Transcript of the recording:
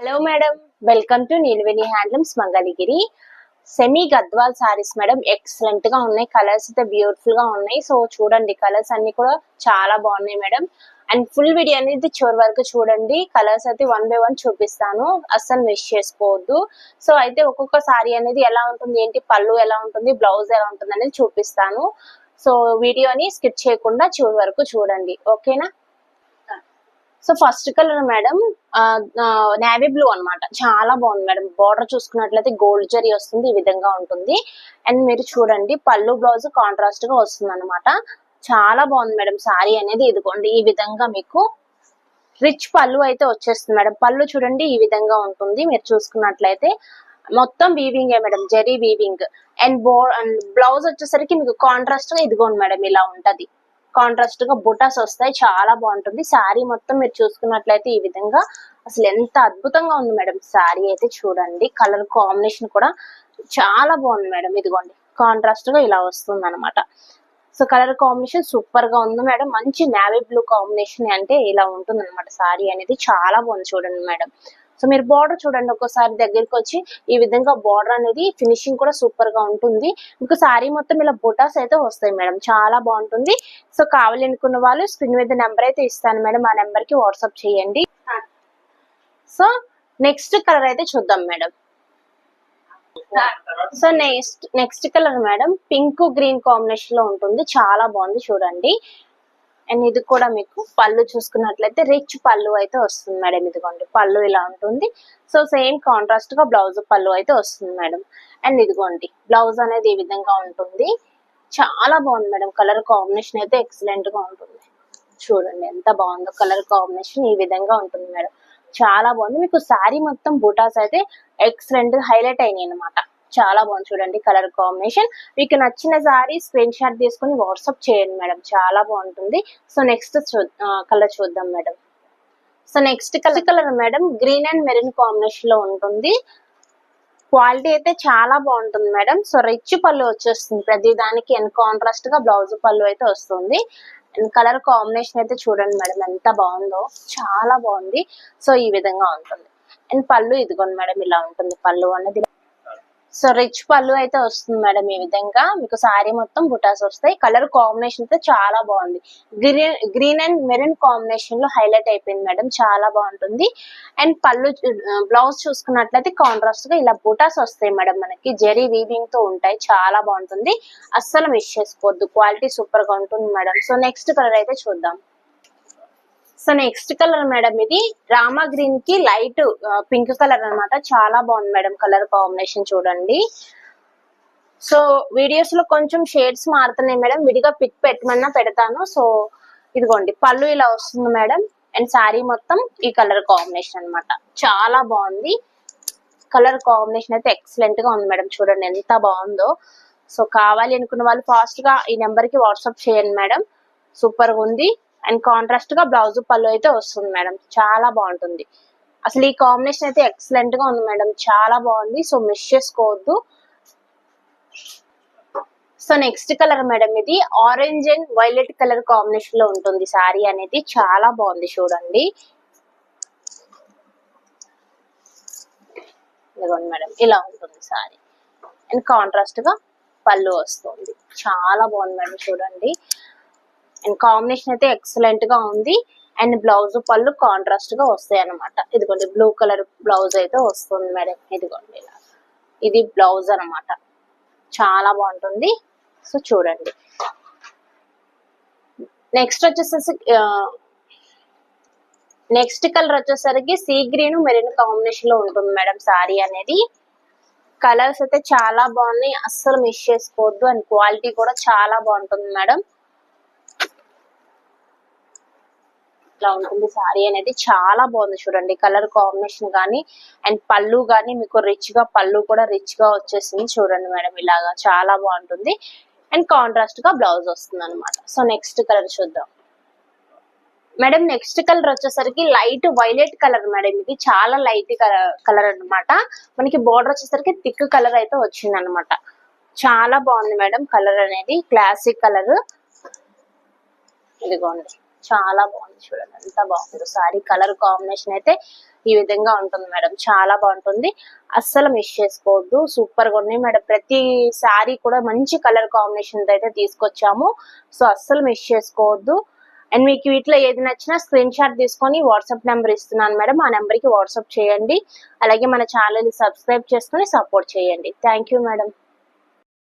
Hello madam, welcome to Neelaveni handlooms Mangalagiri. Semi Gadwal saris madam, excellent గా ఉన్నాయి. Colours అయితే beautiful గా ఉన్నాయి. సో చూడండి, కలర్స్ అన్ని కూడా చాలా బాగున్నాయి మేడం. అండ్ ఫుల్ వీడియో అనేది చివరి వరకు చూడండి. కలర్స్ అయితే వన్ బై వన్ చూపిస్తాను, అస్సలు మిస్ చేసుకోవద్దు. సో అయితే ఒక్కొక్క సారీ అనేది ఎలా ఉంటుంది, ఏంటి పళ్ళు ఎలా ఉంటుంది, బ్లౌజ్ ఎలా ఉంటుంది అనేది చూపిస్తాను. సో వీడియోని స్కిప్ చేయకుండా చివరి వరకు చూడండి, ఓకేనా. So first colour madam navy blue అన్నమాట. చాలా బాగుంది మేడం. బార్డర్ చూసుకున్నట్లయితే గోల్డ్ జరీ వస్తుంది, ఈ విధంగా ఉంటుంది. అండ్ మీరు చూడండి, పళ్ళు బ్లౌజ్ కాంట్రాస్ట్ గా వస్తుంది అనమాట. చాలా బాగుంది మేడం. సారీ అనేది ఇదిగోండి, ఈ విధంగా మీకు రిచ్ పళ్ళు అయితే వచ్చేస్తుంది మేడం. పళ్ళు చూడండి, ఈ విధంగా ఉంటుంది. మీరు చూసుకున్నట్లయితే మొత్తం weaving madam, zari weaving. And blouse వచ్చేసరికి మీకు కాంట్రాస్ట్ గా ఇదిగోండి మేడం, ఇలా ఉంటది. కాంట్రాస్ట్ గా బుటాస్ వస్తాయి, చాలా బాగుంటుంది. శారీ మొత్తం మీరు చూసుకున్నట్లయితే ఈ విధంగా అసలు ఎంత అద్భుతంగా ఉంది మేడం. శారీ అయితే చూడండి, కలర్ కాంబినేషన్ కూడా చాలా బాగుంది మేడం. ఇదిగోండి, కాంట్రాస్ట్ గా ఇలా వస్తుంది అనమాట. సో కలర్ కాంబినేషన్ సూపర్ గా ఉంది మేడం. మంచి నేవీ బ్లూ కాంబినేషన్ అంటే ఇలా ఉంటుంది అనమాట. శారీ అనేది చాలా బాగుంది చూడండి మేడం. సో మీరు బార్డర్ చూడండి, ఒక్కోసారి దగ్గరికి వచ్చి ఈ విధంగా బార్డర్ అనేది ఫినిషింగ్ కూడా సూపర్ గా ఉంటుంది. మీకు శారీ మొత్తం ఇలా బుటాస్ అయితే వస్తాయి మేడం, చాలా బాగుంటుంది. సో కావాలి అనుకున్న వాళ్ళు స్క్రీన్ మీద నెంబర్ అయితే ఇస్తాను మేడం, ఆ నెంబర్ కి వాట్సాప్ చేయండి. సో నెక్స్ట్ కలర్ అయితే చూద్దాం madam. So next colour madam pink green combination లో ఉంటుంది, చాలా బాగుంది చూడండి. అండ్ ఇది కూడా మీకు పళ్ళు చూసుకున్నట్లయితే రిచ్ పళ్ళు అయితే వస్తుంది మేడం. ఇదిగోండి, పళ్ళు ఇలా ఉంటుంది. సో సేమ్ కాంట్రాస్ట్ గా బ్లౌజ్ పళ్ళు అయితే వస్తుంది మేడం. అండ్ ఇదిగోండి, బ్లౌజ్ అనేది ఈ విధంగా ఉంటుంది. చాలా బాగుంది మేడం. కలర్ కాంబినేషన్ అయితే ఎక్సలెంట్ గా ఉంటుంది. చూడండి ఎంత బాగుందో, కలర్ కాంబినేషన్ ఈ విధంగా ఉంటుంది మేడం. చాలా బాగుంది. మీకు శారీ మొత్తం బూటాస్ అయితే ఎక్సలెంట్ హైలైట్ అయినాయి అనమాట. చాలా బాగుంది చూడండి కలర్ కాంబినేషన్. మీకు నచ్చిన సారీ స్క్రీన్ షాట్ తీసుకుని వాట్సాప్ చేయండి మేడం, చాలా బాగుంటుంది. సో నెక్స్ట్ కలర్ చూద్దాం madam. So next colour madam green and maroon combination లో ఉంటుంది. క్వాలిటీ అయితే చాలా బాగుంటుంది మేడం. సో రిచ్ పళ్ళు వచ్చేస్తుంది ప్రతి దానికి. అండ్ కాంట్రాస్ట్ గా బ్లౌజ్ పళ్ళు అయితే వస్తుంది. అండ్ కలర్ కాంబినేషన్ అయితే చూడండి మేడం, ఎంత బాగుందో, చాలా బాగుంది. సో ఈ విధంగా ఉంటుంది. అండ్ పళ్ళు ఇదిగోండి మేడం, ఇలా ఉంటుంది పళ్ళు అనేది. సో రిచ్ పళ్ళు అయితే వస్తుంది మేడం. ఈ విధంగా మీకు సారీ మొత్తం బుటాస్ వస్తాయి. కలర్ కాంబినేషన్ అయితే చాలా బాగుంది. గ్రీన్ అండ్ మెరూన్ కాంబినేషన్ లో హైలైట్ అయిపోయింది మేడం, చాలా బాగుంటుంది. అండ్ పళ్ళు బ్లౌజ్ చూసుకున్నట్లయితే కాంట్రాస్ట్ గా ఇలా బుటాస్ వస్తాయి మేడం, మనకి జెరీ వీవింగ్ తో ఉంటాయి. చాలా బాగుంటుంది, అస్సలు మిస్ చేసుకోవద్దు. క్వాలిటీ సూపర్ గా ఉంటుంది మేడం. సో నెక్స్ట్ కలర్ అయితే చూద్దాం. సో నెక్స్ట్ కలర్ మేడం ఇది రామా గ్రీన్ కి లైట్ పింక్ కలర్ అన్నమాట. చాలా బాగుంది మేడం కలర్ కాంబినేషన్ చూడండి. సో వీడియోస్ లో కొంచెం షేడ్స్ మారుతున్నాయి మేడం, విడిగా పిక్ పెట్టమన్నా పెడతాను. సో ఇదిగోండి, పళ్ళు ఇలా వస్తుంది మేడం. అండ్ శారీ మొత్తం ఈ కలర్ కాంబినేషన్ అన్నమాట. చాలా బాగుంది. కలర్ కాంబినేషన్ అయితే ఎక్సలెంట్ గా ఉంది మేడం, చూడండి ఎంత బాగుందో. సో కావాలి అనుకున్న వాళ్ళు ఫాస్ట్ గా ఈ నెంబర్ కి వాట్సాప్ చేయండి మేడం, సూపర్ గా ఉంది. అండ్ కాంట్రాస్ట్ గా బ్లౌజ్ పళ్ళు అయితే వస్తుంది మేడం, చాలా బాగుంటుంది. అసలు ఈ కాంబినేషన్ అయితే ఎక్సలెంట్ గా ఉంది మేడం, చాలా బాగుంది. సో మిస్ చేసుకోవద్దు. సో నెక్స్ట్ కలర్ మేడం ఇది orange and violet colour combination లో ఉంటుంది సారీ అనేది. చాలా బాగుంది చూడండి. ఇదిగోండి మేడం, ఇలా ఉంటుంది సారీ. అండ్ కాంట్రాస్ట్ గా పళ్ళు వస్తుంది, చాలా బాగుంది మేడం చూడండి. అండ్ కాంబినేషన్ అయితే ఎక్సలెంట్ గా ఉంది. అండ్ బ్లౌజ్ పళ్ళు కాంట్రాస్ట్ గా వస్తాయి అనమాట. ఇదిగోండి, బ్లూ కలర్ బ్లౌజ్ అయితే వస్తుంది మేడం. ఇదిగోండి, ఇలా ఇది బ్లౌజ్ అనమాట, చాలా బాగుంటుంది. సో చూడండి, నెక్స్ట్ నెక్స్ట్ కలర్ వచ్చేసరికి సీ గ్రీన్ మెరూన్ కాంబినేషన్ లో ఉంటుంది మేడం సారీ అనేది. కలర్స్ అయితే చాలా బాగున్నాయి, అస్సలు మిస్ చేసుకోవద్దు. అండ్ క్వాలిటీ కూడా చాలా బాగుంటుంది మేడం. ఇట్లా ఉంటుంది సారీ అనేది, చాలా బాగుంది చూడండి. కలర్ కాంబినేషన్ గానీ అండ్ పళ్ళు గానీ మీకు రిచ్ గా, పళ్ళు కూడా రిచ్ గా వచ్చేసింది చూడండి మేడం. ఇలాగా చాలా బాగుంటుంది. అండ్ కాంట్రాస్ట్ గా బ్లౌజ్ వస్తుంది అనమాట. సో నెక్స్ట్ కలర్ చూద్దాం మేడం. నెక్స్ట్ కలర్ వచ్చేసరికి లైట్ వైలెట్ కలర్ మేడం. ఇది చాలా లైట్ కలర్ అనమాట. మనకి బోర్డర్ వచ్చేసరికి థిక్ కలర్ అయితే వచ్చింది అనమాట. చాలా బాగుంది మేడం కలర్ అనేది, క్లాసిక్ కలర్. ఇదిగోండి, చాలా బాగుంది చూడండి, ఎంత బాగుంది సారీ. కలర్ కాంబినేషన్ అయితే ఈ విధంగా ఉంటుంది మేడం, చాలా బాగుంటుంది, అస్సలు మిస్ చేసుకోవద్దు. సూపర్ గా ఉన్నాయి మేడం, ప్రతి శారీ కూడా మంచి కలర్ కాంబినేషన్ అయితే తీసుకొచ్చాము, సో అస్సలు మిస్ చేసుకోవద్దు. అండ్ మీకు వీటిలో ఏది నచ్చినా స్క్రీన్ షాట్ తీసుకొని వాట్సాప్ నెంబర్ ఇస్తున్నాను మేడం, ఆ నెంబర్కి వాట్సాప్ చేయండి. అలాగే మన ఛానల్ సబ్స్క్రైబ్ చేసుకొని సపోర్ట్ చేయండి. Thank you madam.